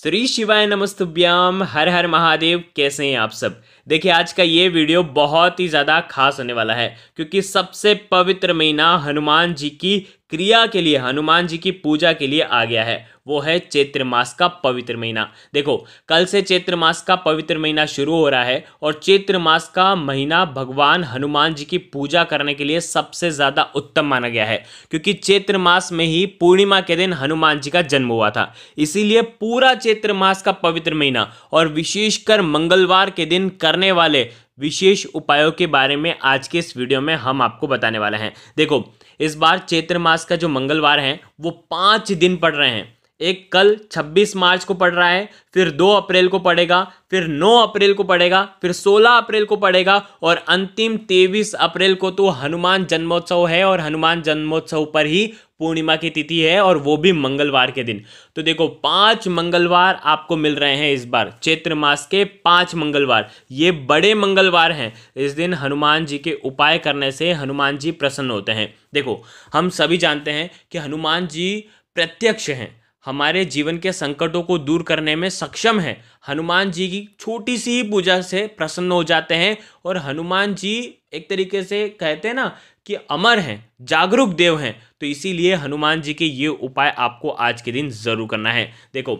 श्री शिवाय नमस्तुभ्याम। हर हर महादेव। कैसे हैं आप सब। देखिए आज का ये वीडियो बहुत ही ज़्यादा खास होने वाला है क्योंकि सबसे पवित्र महीना हनुमान जी की क्रिया के लिए, हनुमान जी की पूजा के लिए आ गया है। वो है चैत्र मास का पवित्र महीना। देखो कल से चैत्र मास का पवित्र महीना शुरू हो रहा है और चैत्र मास का महीना भगवान हनुमान जी की पूजा करने के लिए सबसे ज़्यादा उत्तम माना गया है क्योंकि चैत्र मास में ही पूर्णिमा के दिन हनुमान जी का जन्म हुआ था। इसीलिए पूरा चैत्र मास का पवित्र महीना और विशेषकर मंगलवार के दिन करने वाले विशेष उपायों के बारे में आज के इस वीडियो में हम आपको बताने वाले हैं। देखो इस बार चैत्र मास का जो मंगलवार हैं वो 5 दिन पड़ रहे हैं। एक कल 26 मार्च को पड़ रहा है, फिर 2 अप्रैल को पड़ेगा, फिर 9 अप्रैल को पड़ेगा, फिर 16 अप्रैल को पड़ेगा और अंतिम 23 अप्रैल को तो हनुमान जन्मोत्सव है और हनुमान जन्मोत्सव पर ही पूर्णिमा की तिथि है और वो भी मंगलवार के दिन। तो देखो 5 मंगलवार आपको मिल रहे हैं इस बार चैत्र मास के 5 मंगलवार। ये बड़े मंगलवार हैं। इस दिन हनुमान जी के उपाय करने से हनुमान जी प्रसन्न होते हैं। देखो हम सभी जानते हैं कि हनुमान जी प्रत्यक्ष हैं, हमारे जीवन के संकटों को दूर करने में सक्षम है। हनुमान जी की छोटी सी ही पूजा से प्रसन्न हो जाते हैं और हनुमान जी एक तरीके से कहते हैं ना कि अमर हैं, जागरूक देव हैं। तो इसीलिए हनुमान जी के ये उपाय आपको आज के दिन जरूर करना है। देखो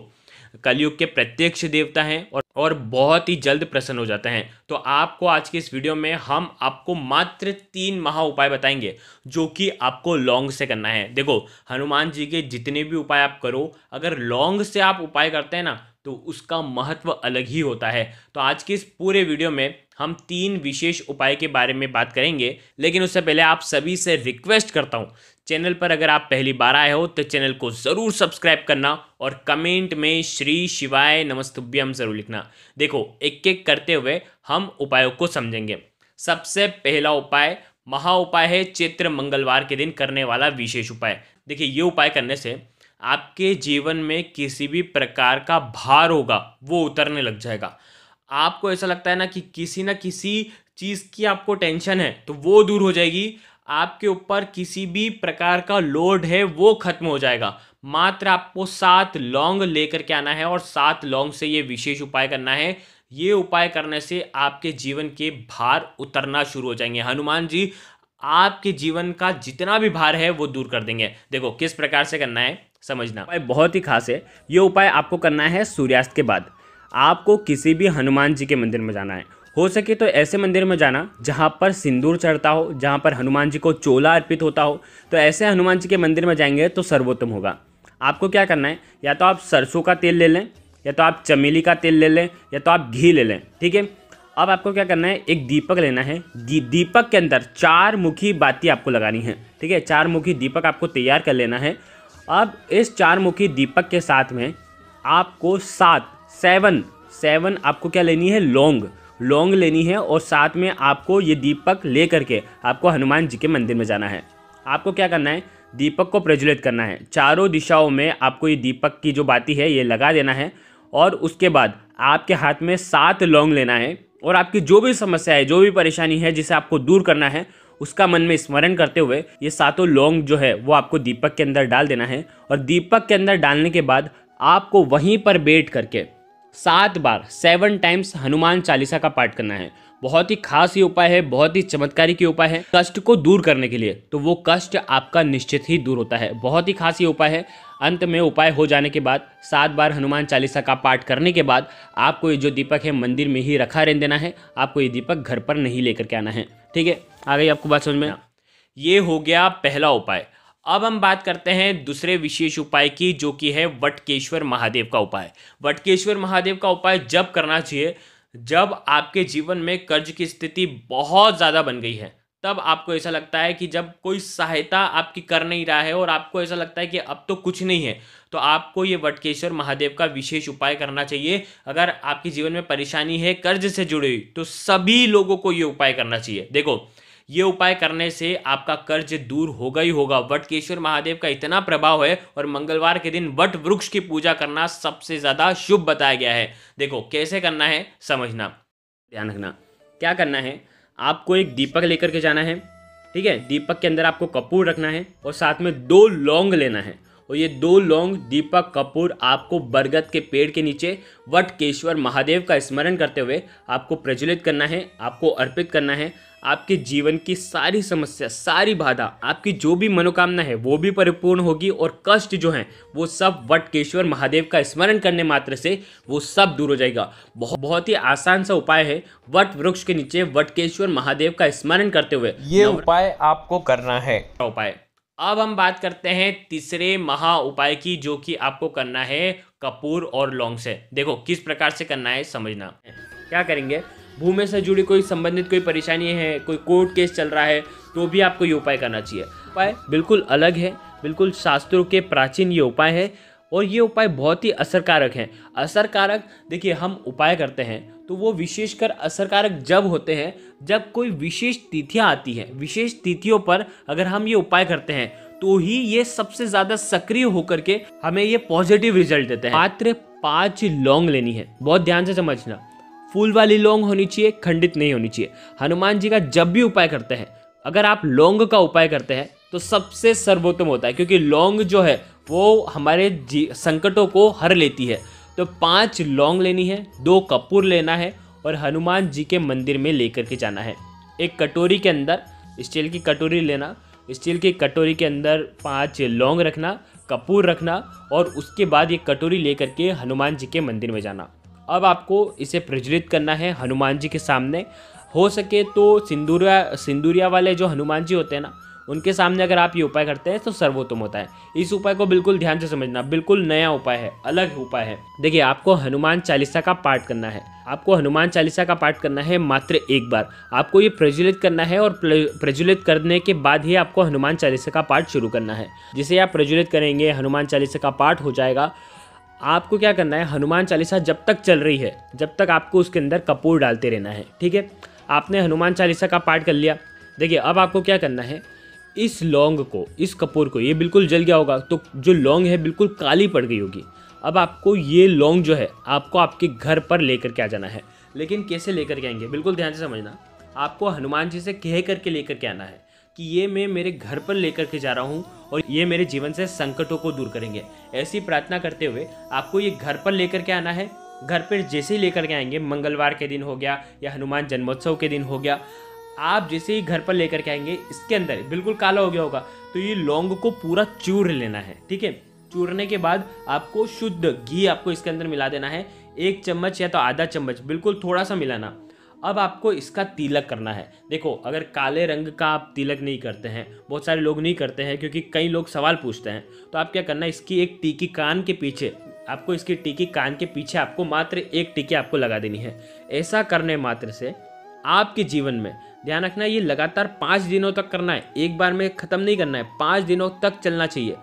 कलयुग के प्रत्यक्ष देवता हैं और बहुत ही जल्द प्रसन्न हो जाते हैं। तो आपको आज के इस वीडियो में हम आपको मात्र 3 महा उपाय बताएंगे जो कि आपको लौंग से करना है। देखो हनुमान जी के जितने भी उपाय आप करो, अगर लौंग से आप उपाय करते हैं ना तो उसका महत्व अलग ही होता है। तो आज के इस पूरे वीडियो में हम 3 विशेष उपाय के बारे में बात करेंगे, लेकिन उससे पहले आप सभी से रिक्वेस्ट करता हूँ, चैनल पर अगर आप पहली बार आए हो तो चैनल को ज़रूर सब्सक्राइब करना और कमेंट में श्री शिवाय नमस्तुभ्यम ज़रूर लिखना। देखो एक एक करते हुए हम उपायों को समझेंगे। सबसे पहला उपाय महा उपाय है चैत्र मंगलवार के दिन करने वाला विशेष उपाय। देखिए ये उपाय करने से आपके जीवन में किसी भी प्रकार का भार होगा वो उतरने लग जाएगा। आपको ऐसा लगता है ना कि किसी ना किसी चीज़ की आपको टेंशन है तो वो दूर हो जाएगी। आपके ऊपर किसी भी प्रकार का लोड है वो खत्म हो जाएगा। मात्र आपको 7 लौंग लेकर के आना है और 7 लौंग से ये विशेष उपाय करना है। ये उपाय करने से आपके जीवन के भार उतरना शुरू हो जाएंगे। हनुमान जी आपके जीवन का जितना भी भार है वो दूर कर देंगे। देखो किस प्रकार से करना है समझना। उपाय बहुत ही खास है। ये उपाय आपको करना है सूर्यास्त के बाद। आपको किसी भी हनुमान जी के मंदिर में जाना है। हो सके तो ऐसे मंदिर में जाना जहाँ पर सिंदूर चढ़ता हो, जहाँ पर हनुमान जी को चोला अर्पित होता हो। तो ऐसे हनुमान जी के मंदिर में जाएंगे तो सर्वोत्तम होगा। आपको क्या करना है, या तो आप सरसों का तेल ले लें, या तो आप चमेली का तेल ले लें, या तो आप घी ले लें। ठीक है। अब आपको क्या करना है, एक दीपक लेना है। दीपक के अंदर 4 मुखी बाती आपको लगानी है। ठीक है, 4 मुखी दीपक आपको तैयार कर लेना है। अब इस 4 मुखी दीपक के साथ में आपको 7 आपको क्या लेनी है, लौंग लेनी है और साथ में आपको ये दीपक ले करके आपको हनुमान जी के मंदिर में जाना है। आपको क्या करना है, दीपक को प्रज्वलित करना है। चारों दिशाओं में आपको ये दीपक की जो बाती है ये लगा देना है और उसके बाद आपके हाथ में 7 लौंग लेना है और आपकी जो भी समस्या है, जो भी परेशानी है जिसे आपको दूर करना है, उसका मन में स्मरण करते हुए ये 7 लौंग जो है वो आपको दीपक के अंदर डाल देना है। और दीपक के अंदर डालने के बाद आपको वहीं पर बैठ करके 7 बार 7 टाइम्स हनुमान चालीसा का पाठ करना है। बहुत ही खास ये उपाय है, बहुत ही चमत्कारी के उपाय है कष्ट को दूर करने के लिए। तो वो कष्ट आपका निश्चित ही दूर होता है। बहुत ही खास ये उपाय है। अंत में उपाय हो जाने के बाद 7 बार हनुमान चालीसा का पाठ करने के बाद आपको ये जो दीपक है मंदिर में ही रखा रहने देना है। आपको ये दीपक घर पर नहीं लेकर के आना है। ठीक है, आ गई आपको बात समझ में। ये हो गया पहला उपाय। अब हम बात करते हैं दूसरे विशेष उपाय की, जो कि है वटकेश्वर महादेव का उपाय। वटकेश्वर महादेव का उपाय जब करना चाहिए जब आपके जीवन में कर्ज की स्थिति बहुत ज़्यादा बन गई है। तब आपको ऐसा लगता है कि जब कोई सहायता आपकी कर नहीं रहा है और आपको ऐसा लगता है कि अब तो कुछ नहीं है, तो आपको ये वटकेश्वर महादेव का विशेष उपाय करना चाहिए। अगर आपके जीवन में परेशानी है कर्ज से जुड़ी हुई तो सभी लोगों को ये उपाय करना चाहिए। देखो ये उपाय करने से आपका कर्ज दूर होगा ही होगा। वटकेश्वर महादेव का इतना प्रभाव है और मंगलवार के दिन वट वृक्ष की पूजा करना सबसे ज़्यादा शुभ बताया गया है। देखो कैसे करना है समझना, ध्यान रखना। क्या करना है, आपको एक दीपक लेकर के जाना है। ठीक है, दीपक के अंदर आपको कपूर रखना है और साथ में 2 लौंग लेना है और ये 2 लौंग दीपक कपूर आपको बरगद के पेड़ के नीचे वटकेश्वर महादेव का स्मरण करते हुए आपको प्रज्वलित करना है, आपको अर्पित करना है। आपके जीवन की सारी समस्या, सारी बाधा, आपकी जो भी मनोकामना है वो भी परिपूर्ण होगी और कष्ट जो हैं वो सब वटकेश्वर महादेव का स्मरण करने मात्र से वो सब दूर हो जाएगा। बहुत ही आसान सा उपाय है। वट वृक्ष के नीचे वटकेश्वर महादेव का स्मरण करते हुए ये उपाय आपको करना है। उपाय अब हम बात करते हैं तीसरे महा उपाय की, जो कि आपको करना है कपूर और लौंग से। देखो किस प्रकार से करना है समझना। क्या करेंगे, भूमि से जुड़ी कोई संबंधित कोई परेशानी है, कोई कोर्ट केस चल रहा है, तो भी आपको ये उपाय करना चाहिए। उपाय बिल्कुल अलग है, बिल्कुल शास्त्रों के प्राचीन ये उपाय है और ये उपाय बहुत ही असरकारक हैं। असरकारक देखिए, हम उपाय करते हैं तो वो विशेषकर असरकारक जब होते हैं जब कोई विशेष तिथियां आती हैं। विशेष तिथियों पर अगर हम ये उपाय करते हैं तो ही ये सबसे ज़्यादा सक्रिय होकर के हमें ये पॉजिटिव रिजल्ट देते हैं। मात्र 5 लौंग लेनी है, बहुत ध्यान से समझना। फूल वाली लौंग होनी चाहिए, खंडित नहीं होनी चाहिए। हनुमान जी का जब भी उपाय करते हैं, अगर आप लौंग का उपाय करते हैं तो सबसे सर्वोत्तम होता है, क्योंकि लौंग जो है वो हमारे संकटों को हर लेती है। तो 5 लौंग लेनी है, 2 कपूर लेना है और हनुमान जी के मंदिर में लेकर के जाना है। एक कटोरी के अंदर, स्टील की कटोरी लेना, स्टील की कटोरी के अंदर 5 लौंग रखना, कपूर रखना और उसके बाद ये कटोरी लेकर के हनुमान जी के मंदिर में जाना। अब आपको इसे प्रज्वलित करना है हनुमान जी के सामने। हो सके तो सिंदूरिया वाले जो हनुमान जी होते हैं ना, उनके सामने अगर आप ये उपाय करते हैं तो सर्वोत्तम होता है। इस उपाय को बिल्कुल ध्यान से समझना, बिल्कुल नया उपाय है, अलग उपाय है। देखिए, आपको हनुमान चालीसा का पाठ करना है। आपको हनुमान चालीसा का पाठ करना है मात्र एक बार। आपको ये प्रज्वलित करना है और प्रज्वलित करने के बाद ही आपको हनुमान चालीसा का पाठ शुरू करना है। जिसे आप प्रज्वलित करेंगे, हनुमान चालीसा का पाठ हो जाएगा। आपको क्या करना है, हनुमान चालीसा जब तक चल रही है जब तक आपको उसके अंदर कपूर डालते रहना है। ठीक है, आपने हनुमान चालीसा का पाठ कर लिया। देखिए, अब आपको क्या करना है, इस लौंग को, इस कपूर को, ये बिल्कुल जल गया होगा तो जो लौंग है बिल्कुल काली पड़ गई होगी। अब आपको ये लौंग जो है आपको आपके घर पर लेकर के आ जाना है। लेकिन कैसे लेकर के आएंगे, बिल्कुल ध्यान से समझना। आपको हनुमान जी से कह करके लेकर के आना है कि ये मैं मेरे घर पर लेकर के जा रहा हूँ और ये मेरे जीवन से संकटों को दूर करेंगे। ऐसी प्रार्थना करते हुए आपको ये घर पर लेकर के आना है। घर पर जैसे ही लेकर के आएंगे, मंगलवार के दिन हो गया या हनुमान जन्मोत्सव के दिन हो गया, आप जैसे ही घर पर लेकर के आएंगे, इसके अंदर बिल्कुल काला हो गया होगा तो ये लौंग को पूरा चूर लेना है। ठीक है, चूरने के बाद आपको शुद्ध घी आपको इसके अंदर मिला देना है। 1 चम्मच या तो आधा चम्मच, बिल्कुल थोड़ा सा मिलाना। अब आपको इसका तिलक करना है। देखो, अगर काले रंग का आप तिलक नहीं करते हैं, बहुत सारे लोग नहीं करते हैं क्योंकि कई लोग सवाल पूछते हैं, तो आप क्या करना है, इसकी एक टीकी कान के पीछे, आपको इसकी टीकी कान के पीछे आपको मात्र 1 टीकी आपको लगा देनी है। ऐसा करने मात्र से आपके जीवन में, ध्यान रखना, ये लगातार 5 दिनों तक करना है, एक बार में ख़त्म नहीं करना है, 5 दिनों तक चलना चाहिए।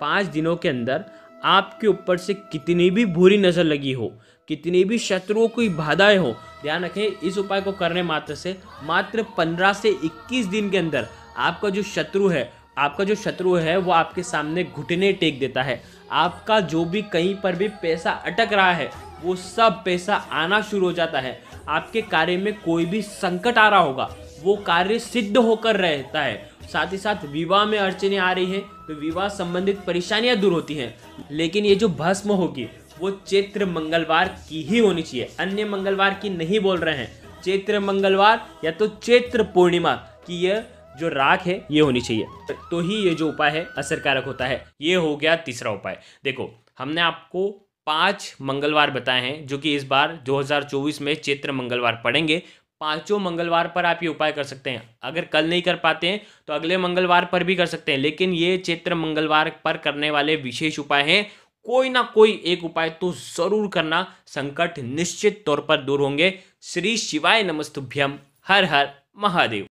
5 दिनों के अंदर आपके ऊपर से कितनी भी बुरी नज़र लगी हो, कितनी भी शत्रुओं की बाधाएं हो, ध्यान रखें, इस उपाय को करने मात्र से मात्र 15 से 21 दिन के अंदर आपका जो शत्रु है वो आपके सामने घुटने टेक देता है। आपका जो भी कहीं पर भी पैसा अटक रहा है वो सब पैसा आना शुरू हो जाता है। आपके कार्य में कोई भी संकट आ रहा होगा वो कार्य सिद्ध होकर रहता है। साथ ही साथ विवाह में अड़चने आ रही हैं तो विवाह संबंधित परेशानियां दूर होती हैं। लेकिन ये जो भस्म होगी वो चैत्र मंगलवार की ही होनी चाहिए, अन्य मंगलवार की नहीं बोल रहे हैं। चैत्र मंगलवार या तो चैत्र पूर्णिमा की ये जो राख है ये होनी चाहिए, तो ही ये जो उपाय है असरकारक होता है। ये हो गया तीसरा उपाय। देखो, हमने आपको 5 मंगलवार बताए हैं जो कि इस बार 2024 में चैत्र मंगलवार पड़ेंगे। 5 मंगलवार पर आप ये उपाय कर सकते हैं। अगर कल नहीं कर पाते हैं तो अगले मंगलवार पर भी कर सकते हैं, लेकिन ये चैत्र मंगलवार पर करने वाले विशेष उपाय हैं। कोई ना कोई एक उपाय तो जरूर करना, संकट निश्चित तौर पर दूर होंगे। श्री शिवाय नमस्तुभ्यम। हर हर महादेव।